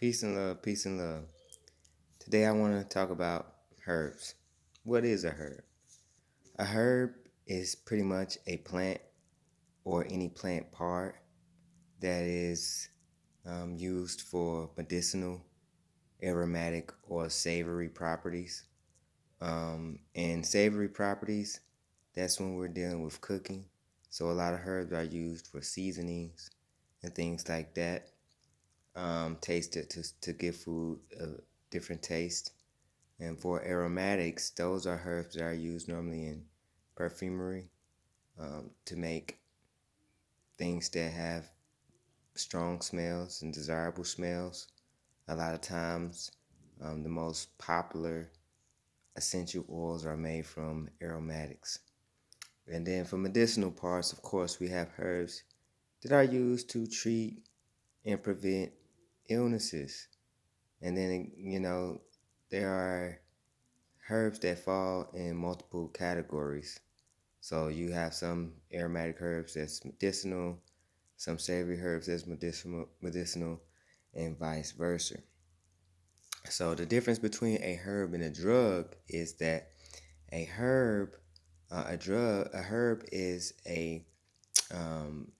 Peace and love, peace and love. Today I want to talk about herbs. What is a herb? A herb is pretty much a plant or any plant part that is used for medicinal, aromatic, or savory properties. And savory properties, that's when we're dealing with cooking. So a lot of herbs are used for seasonings and things like that. Taste it to give food a different taste. And for aromatics, those are herbs that are used normally in perfumery to make things that have strong smells and desirable smells. A lot of times, the most popular essential oils are made from aromatics. And then for medicinal parts, of course, we have herbs that are used to treat and prevent illnesses. And then, there are herbs that fall in multiple categories. So you have some aromatic herbs that's medicinal, some savory herbs that's medicinal, and vice versa. So the difference between a herb and a drug is that a herb, a herb is a um,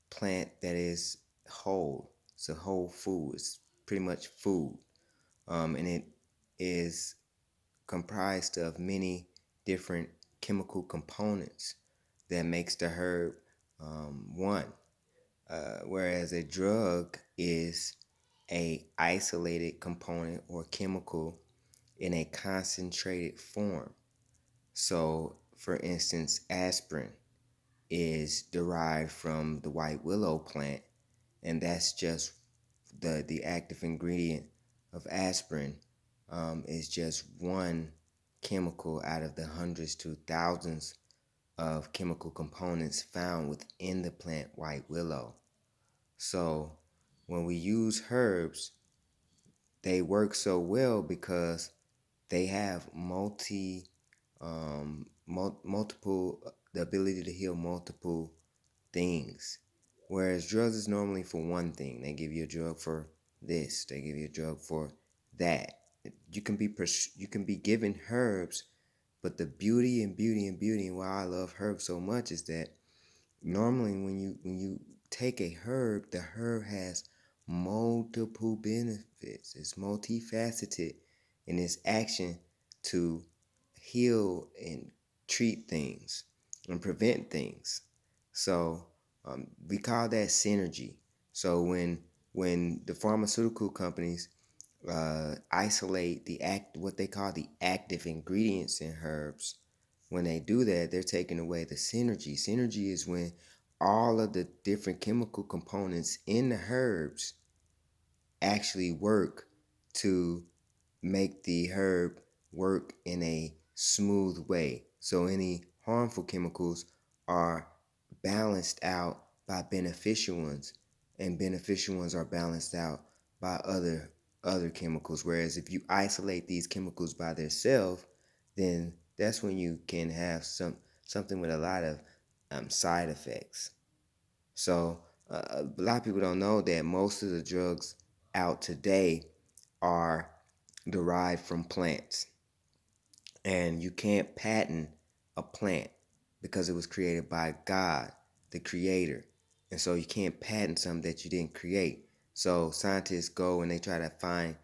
plant that is whole. It's a whole food. It's pretty much food, and it is comprised of many different chemical components that makes the herb one. Whereas a drug is a isolated component or chemical in a concentrated form. So, for instance, aspirin is derived from the white willow plant, and that's just the active ingredient of aspirin is just one chemical out of the hundreds to thousands of chemical components found within the plant white willow. So when we use herbs, they work so well because they have multiple the ability to heal multiple things. Whereas drugs is normally for one thing. They give you a drug for this. They give you a drug for that. You can be given herbs, but the beauty and why I love herbs so much is that normally when you take a herb, the herb has multiple benefits. It's multifaceted in its action to heal and treat things and prevent things. So we call that synergy. So when the pharmaceutical companies isolate what they call the active ingredients in herbs, when they do that, they're taking away the synergy. Synergy is when all of the different chemical components in the herbs actually work to make the herb work in a smooth way. So any harmful chemicals are balanced out by beneficial ones, and beneficial ones are balanced out by other chemicals. Whereas if you isolate these chemicals by themselves, then that's when you can have something with a lot of side effects. So a lot of people don't know that most of the drugs out today are derived from plants. And you can't patent a plant because it was created by God, the creator. And so you can't patent something that you didn't create. So scientists go and they try to find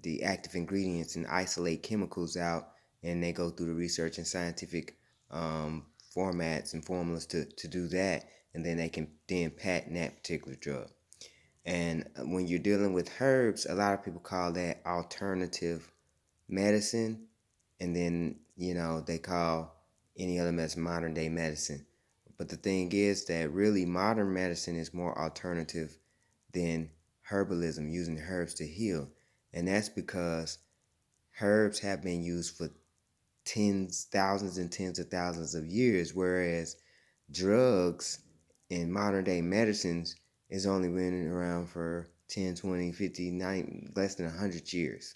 the active ingredients and isolate chemicals out, and they go through the research and scientific formats and formulas to do that, and then they can then patent that particular drug. And when you're dealing with herbs, a lot of people call that alternative medicine, and then they call any other medicine modern day medicine. But the thing is that really modern medicine is more alternative than herbalism, using herbs to heal. And that's because herbs have been used for thousands and tens of thousands of years, whereas drugs in modern day medicines is only been around for 10, 20, 50, 90, less than 100 years.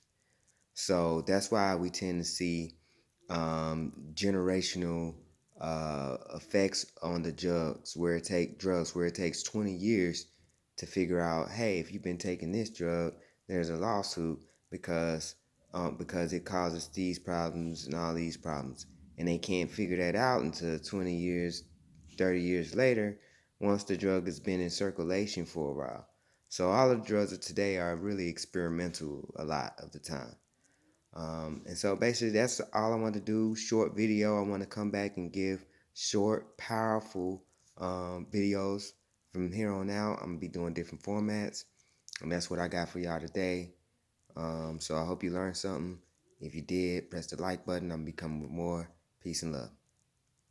So that's why we tend to see generational effects on the drugs where it takes 20 years to figure out, hey, if you've been taking this drug, there's a lawsuit because it causes these problems and all these problems, and they can't figure that out until 20 years, 30 years later, once the drug has been in circulation for a while. So all of the drugs of today are really experimental a lot of the time. And so basically that's all I want to do. Short video. I want to come back and give short, powerful videos from here on out. I'm going to be doing different formats. And that's what I got for y'all today. So I hope you learned something. If you did, press the like button. I'm becoming more. Peace and love.